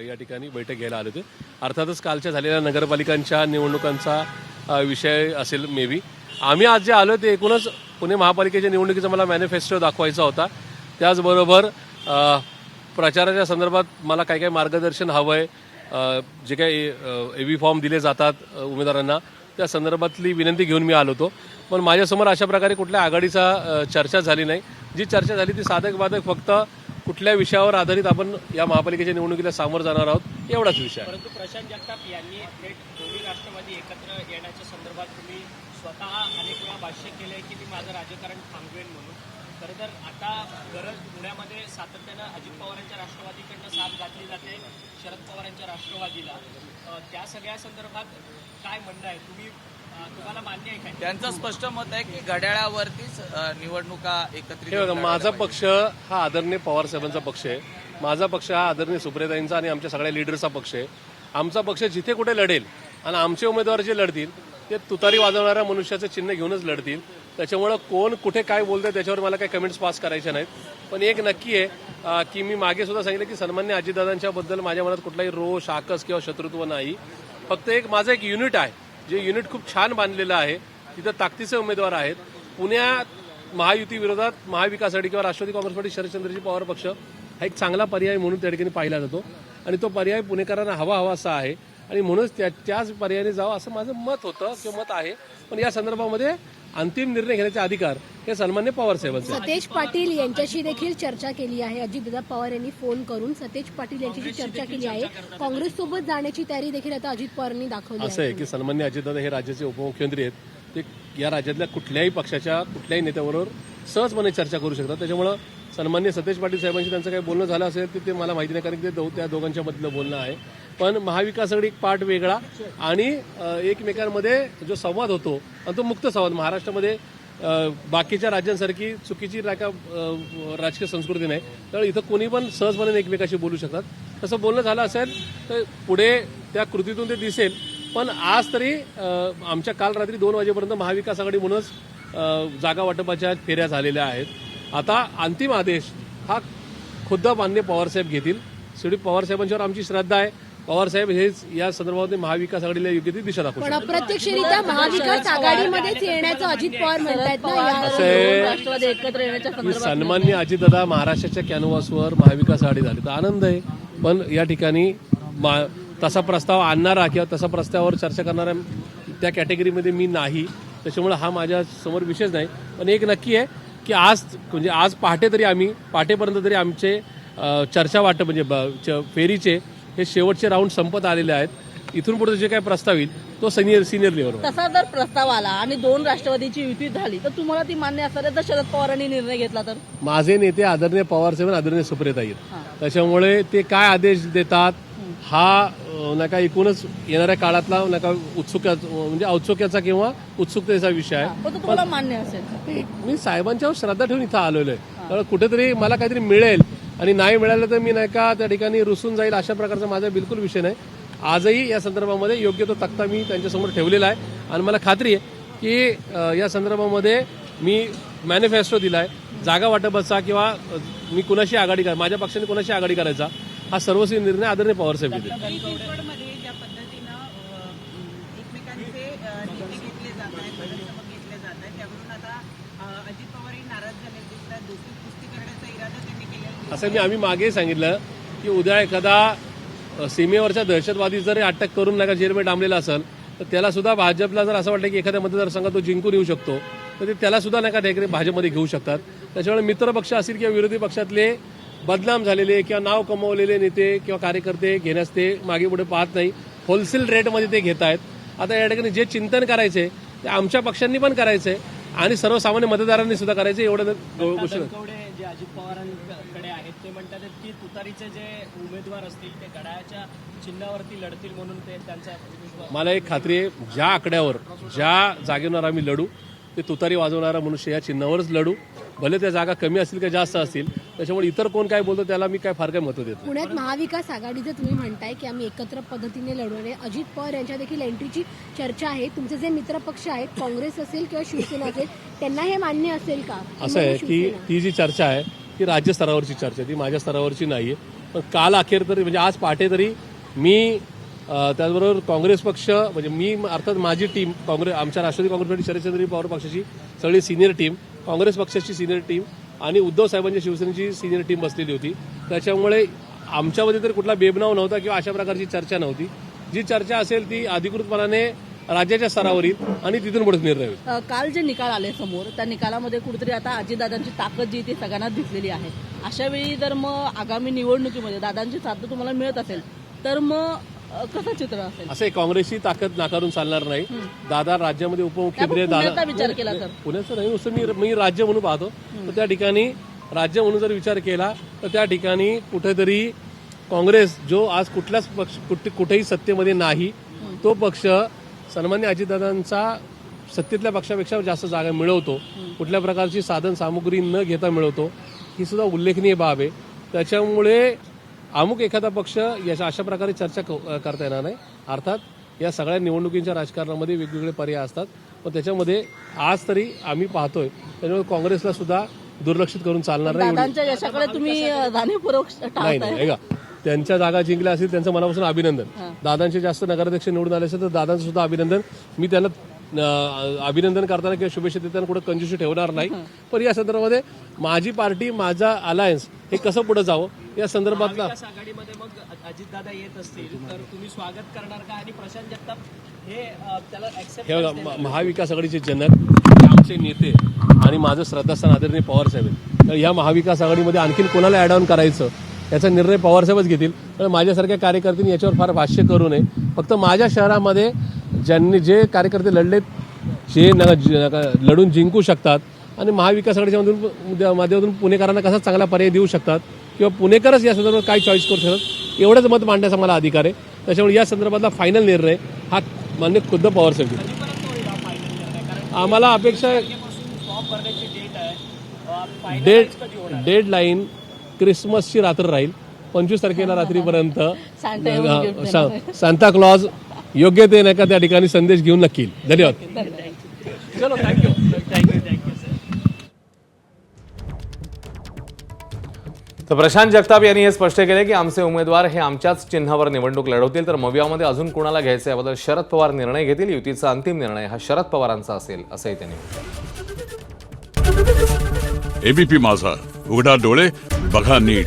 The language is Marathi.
या ठिकाणी बैठक घ्यायला आले होते. अर्थातच कालच्या झालेल्या नगरपालिकांच्या निवडणुकांचा विषय असेल मे बी. आम्ही आज जे आलो ते एकूणच पुणे महापालिकेच्या निवडणुकीचा मला मॅनिफेस्टो दाखवायचा होता. त्याचबरोबर प्रचाराच्या संदर्भात मला काही काही मार्गदर्शन हवं आहे. जे काही एव्ही फॉर्म दिले जातात उमेदवारांना त्या संदर्भातली विनंती घेऊन मी आलो होतो. पण माझ्यासमोर अशा प्रकारे कुठल्या आघाडीचा चर्चा झाली नाही. जी चर्चा झाली ती साधक बाधक फक्त कुठल्या विषयावर आधारित आपण या महापालिकेच्या निवडणुकीला सामोरं जाणार आहोत एवढाच विषय आहे. परंतु प्रशांत जगताप यांनी थेट दोन्ही राष्ट्रवादी एकत्र येण्याच्या संदर्भात तुम्ही स्वतः अनेक वेळा भाष्य केलंय की मी माझं राजकारण थांबवेन म्हणून. खरं तर आता गरज पुण्यामध्ये सातत्यानं अजित पवारांच्या राष्ट्रवादीकडनं साथ घातली जाते शरद पवारांच्या राष्ट्रवादीला. त्या सगळ्या संदर्भात काय म्हणणं आहे तुम्हाला मान्य आहे काय? त्यांचं स्पष्ट मत आहे की घड्याळावरतीच निवडणुका एकत्रित. माझा पक्ष हा आदरणीय पवार साहेबांचा पक्ष आहे. माझा पक्ष हा आदरणीय सुप्रियाताईंचा आणि आमच्या सगळ्या लीडरचा पक्ष आहे. आमचा पक्ष जिथे कुठे लढेल आणि आमचे उमेदवार जे लढतील ते तुतारी वाजवणाऱ्या मनुष्याचं चिन्ह घेऊनच लढतील. त्याच्यामुळं कोण कुठे काय बोलतंय त्याच्यावर मला काही कमेंट्स पास करायच्या नाहीत. पण एक नक्की आहे की मी मागे सुद्धा सांगितलं की सन्मान्य अजितदादांच्या बद्दल माझ्या मनात कुठलाही रोष आकस किंवा शत्रुत्व नाही. फक्त माझं एक युनिट आहे जे युनिट खूप छान बांधलेलं आहे. तिथं ताकदीचे उमेदवार आहेत. पुण्यात महायुती विरोधात महाविकास आघाडी किंवा राष्ट्रवादी काँग्रेस पार्टी शरदचंद्रजी पवार पक्ष हा एक चांगला पर्याय म्हणून त्या ठिकाणी पाहिला जातो आणि तो पर्याय पुणेकरांना हवा असा आहे आणि म्हणूनच त्याच पर्यायाने जावं असं माझं मत होतं किंवा मत आहे. पण या संदर्भामध्ये अंतिम निर्णय घेण्याचे अधिकार हे सन्मान्य पवार साहेबांचे. सतेज पाटील यांच्याशी देखील चर्चा केली आहे. अजितदादा पवार यांनी फोन करून सतेज पाटील यांच्याशी चर्चा केली आहे. काँग्रेस सोबत जाण्याची तयारी देखील आता अजित पवारांनी दाखवली असं आहे की सन्मान्य अजितदादा हे राज्याचे उपमुख्यमंत्री आहेत. ते या राज्यातल्या कुठल्याही पक्षाच्या कुठल्याही नेत्याबरोबर सहजपणे चर्चा करू शकतात. त्याच्यामुळं सन्मान्य सतेज पाटील साहेबांशी त्यांचं काही बोलणं झालं असेल ते मला माहिती नाही कारण की त्या दोघांच्या मधलं बोलणं आहे. पण महाविकास आघाडी एक पार्ट वेगळा आणि एकमेकांमध्ये जो संवाद होतो आणि तो मुक्त संवाद महाराष्ट्रामध्ये बाकीच्या राज्यांसारखी चुकीची राजकीय संस्कृती नाही. त्यामुळे इथं कोणी पण सहजपणे एकमेकाशी बोलू शकतात. तसं बोलणं झालं असेल तर पुढे त्या कृतीतून ते दिसेल. पण आज तरी आमच्या काल रात्री 2 वाजेपर्यंत महाविकास आघाडी म्हणूनच जागा वाटपाच्या फेऱ्या झालेल्या आहेत. आता अंतिम आदेश हा खुद्द मान्य पवारसाहेब घेतील. शेवटी पवारसाहेबांच्यावर आमची श्रद्धा आहे. पवारसाहेब हेच या संदर्भात महाविकास आघाडीला योग्य ती दिशा दाखवू पण अप्रत्यक्षरित्या महाविकास आघाडीमध्येच येण्याचं अजित पवार म्हणतात ना. असं की सन्मान्य अजितदादा महाराष्ट्राच्या कॅनव्हासवर महाविकास आघाडी झाली तर आनंद आहे. पण या ठिकाणी तसा प्रस्ताव आणणारा किंवा तसा प्रस्तावावर चर्चा करणारा त्या कॅटेगरीमध्ये मी नाही. त्याच्यामुळे हा माझ्या समोर विषयच नाही. पण एक नक्की आहे की आज पहाटेपर्यंत तरी आमचे चर्चा वाटप म्हणजे फेरीचे हे शेवटचे राऊंड संपत आलेले आहेत. इथून पुढे जे काय प्रस्ताव येईल तो सिनियर लेव्हलवर. तसा जर प्रस्ताव आला आणि 2 राष्ट्रवादीची युती झाली तर तुम्हाला ती मान्य असणार तर शरद पवारांनी निर्णय घेतला तर? माझे नेते आदरणीय पवार साहेब आदरणीय सुप्रियाताई आहेत. त्याच्यामुळे ते काय आदेश देतात हा नका एकूणच येणाऱ्या काळातला नका म्हणजे औत्सुक्याचा किंवा उत्सुकतेचा विषय आहे. पण तुम्हाला मान्य असेल? मी साहेबांच्यावर श्रद्धा ठेवून इथं आलेलो आहे. त्यामुळे कुठेतरी मला काहीतरी मिळेल आणि नाही मिळालं तर मी नाही का त्या ठिकाणी रुसून जाईल अशा प्रकारचा माझा बिलकुल विषय नाही. आजही या संदर्भामध्ये योग्य तो तक्ता मी त्यांच्यासमोर ठेवलेला आहे आणि मला खात्री आहे की या संदर्भामध्ये मी मॅनिफेस्टो दिलाय. जागा वाटपाचा किंवा मी कुणाशी आघाडी माझ्या पक्षाने कुणाशी आघाडी करायचा हा सर्वस्वी निर्णय आदरणीय पवारसाहेब घेतील. ज्या पद्धतीनं एकमेकांचे नेते घेतले जात आहेत घेतले जात आहेत त्यावरून आता अजित पवारही नाराज झाले दिसतात. दोषी पुष्टी करण्याचा इरादा त्यांनी केलेला असं आम्ही मागे सांगितलं की उद्या एखादा सीमेवरच्या दहशतवादी जर अटक करून नका जेलमध्ये डांबलेला असेल तर त्याला सुद्धा भाजपला जर असं वाटलं की एखाद्या मतदारसंघात तो जिंकून येऊ शकतो तर ते त्याला सुद्धा नका ठाकरे भाजपमध्ये घेऊ शकतात. त्याच्यामुळे मित्र पक्ष असतील किंवा विरोधी पक्षातले बदनाम झालेले किंवा नाव कमवलेले नेते किंवा कार्यकर्ते घेण्यास ते मागे पुढे पाहत नाही. होलसेल रेटमध्ये ते घेत आहेत. आता या ठिकाणी जे चिंतन करायचे ते आमच्या पक्षांनी पण करायचंय आणि सर्वसामान्य मतदारांनी सुद्धा करायचं. एवढं गोष्ट जे अजित पवारांकडे आहेत ते म्हणतात की तुतारीचे जे उमेदवार असतील ते घड्याळाच्या चिन्हावरती लढतील म्हणून ते त्यांचा मला एक खात्री आहे ज्या आकड्यावर ज्या जागेवर आम्ही लढू ते तुतारी वाजवणारा मनुष्य या चिन्हावरच लढू. भले त्या जागा कमी असतील का जास्त असतील. त्याच्यामुळे इतर कोण काय बोलतो त्याला मी काय फार काय महत्व देत. पुण्यात महाविकास आघाडीचं तुम्ही म्हणताय की आम्ही एकत्र पद्धतीने लढवणार आहे. अजित पवार यांच्या देखील एंट्रीची चर्चा आहे. तुमचे जे मित्र पक्ष आहेत काँग्रेस असेल किंवा शिवसेना असेल त्यांना हे मान्य असेल का? असं आहे की ती जी चर्चा आहे ती राज्य स्तरावरची चर्चा ती माझ्या स्तरावरची नाहीये. पण काल अखेर तरी म्हणजे आज पहाटे तरी मी त्याचबरोबर काँग्रेस पक्ष म्हणजे मी अर्थात माझी टीम आमच्या राष्ट्रवादी काँग्रेस पार्टी शरदचंद्र पवार पक्षाची सगळी सिनियर टीम, काँग्रेस पक्षाची सिनियर टीम आणि उद्धव साहेबांच्या शिवसेनेची सिनियर टीम बसलेली होती. त्याच्यामुळे आमच्यामध्ये तरी कुठला बेबनाव नव्हता किंवा अशा प्रकारची चर्चा नव्हती. जी चर्चा असेल ती अधिकृतपणाने राज्याच्या स्तरावर येईल आणि तिथून पुढे निर्णय होईल. काल जे निकाल आले समोर त्या निकालामध्ये कुठेतरी आता अजितदादांची ताकद जी ती सगळ्यांना दिसलेली आहे. अशा वेळी जर मग आगामी निवडणुकीमध्ये दादांची साथ तुम्हाला मिळत असेल तर मग कसं चित्र असेल? असे काँग्रेसची ताकद नाकारून चालणार नाही. दादा राज्यामध्ये उपमुख्यमंत्री पुण्याचा विचार केला तर पुण्याचं नाही नुसतं मी राज्य म्हणून पाहतो. तर त्या ठिकाणी राज्य म्हणून जर विचार केला तर त्या ठिकाणी कुठेतरी काँग्रेस जो आज कुठल्याच पक्ष कुठेही सत्तेमध्ये नाही तो पक्ष सन्मान्य अजितदादांचा सत्तेतल्या पक्षापेक्षा जास्त जागा मिळवतो. कुठल्या प्रकारची साधन सामुग्री न घेता मिळवतो ही सुद्धा उल्लेखनीय बाब आहे. त्याच्यामुळे अमुक एखादा पक्ष याच्या अशा प्रकारे चर्चा करता येणार नाही. अर्थात या सगळ्या निवडणुकींच्या राजकारणामध्ये वेगवेगळे पर्याय असतात पण त्याच्यामध्ये आज तरी आम्ही पाहतोय त्याच्यामुळे काँग्रेसला सुद्धा दुर्लक्षित करून चालणार नाही. दादांच्या यशाकडे तुम्ही जाणीवपूर्वक नाही नाही का त्यांच्या जागा जिंकल्या असतील त्यांचं मनापासून अभिनंदन. दादांचे जास्त नगराध्यक्ष निवडून आले असेल तर दादांचं सुद्धा अभिनंदन. मी त्यांना अभिनंदन करताना किंवा शुभेच्छा देताना कुठं कंजूसी ठेवणार नाही. पण या संदर्भामध्ये माझी पार्टी माझा अलायन्स हे कसं पुढे जावं या संदर्भातला महाविकास आघाडीमध्ये मग अजितदादा येत असतील तर तुम्ही स्वागत करणार का? आणि प्रशांत जगताप हे त्याला ऍक्सेप्ट हे बघा महाविकास आघाडीचे जनक हे आमचे नेते आणि माझं श्रद्धास्थान आदरणीय पवार साहेब आहेत. तर ह्या महाविकास आघाडीमध्ये आणखीन कोणाला ॲड ऑन करायचं याचा निर्णय पवारसाहेबच घेतील. तर माझ्यासारख्या कार्यकर्त्यांनी याच्यावर फार भाष्य करू नये. फक्त माझ्या शहरामध्ये ज्यांनी जे कार्यकर्ते लढलेत जे लढून जिंकू शकतात आणि महाविकास आघाडीच्या माध्यमातून पुणेकरांना कसा चांगला पर्याय देऊ शकतात किंवा पुणेकरच या संदर्भात काय चॉईस करू शकतात एवढंच मत मांडण्याचा मला अधिकार आहे. त्याच्यामुळे या संदर्भातला फायनल निर्णय हा मान्य खुद्द पवारसाहेब घेतील. आम्हाला अपेक्षा फॉर्म भरण्याची डेट आहे. डेडलाईन क्रिसमसची रात्र राहील 25 तारखेला रात्रीपर्यंत सांता क्लॉज योग्य ते नाही का त्या ठिकाणी संदेश घेऊन नक्की येईल. धन्यवाद. चलो थँक्यू सर. तर प्रशांत जगताप यांनी हे स्पष्ट केले की आमचे उमेदवार हे आमच्याच चिन्हावर निवडणूक लढवतील. तर मवियामध्ये अजून कोणाला घ्यायचं याबद्दल शरद पवार निर्णय घेतील. युतीचा अंतिम निर्णय हा शरद पवारांचा असेल असंही त्यांनी म्हटलं. एबीपी माझा, उघडा डोळे बघा नीट.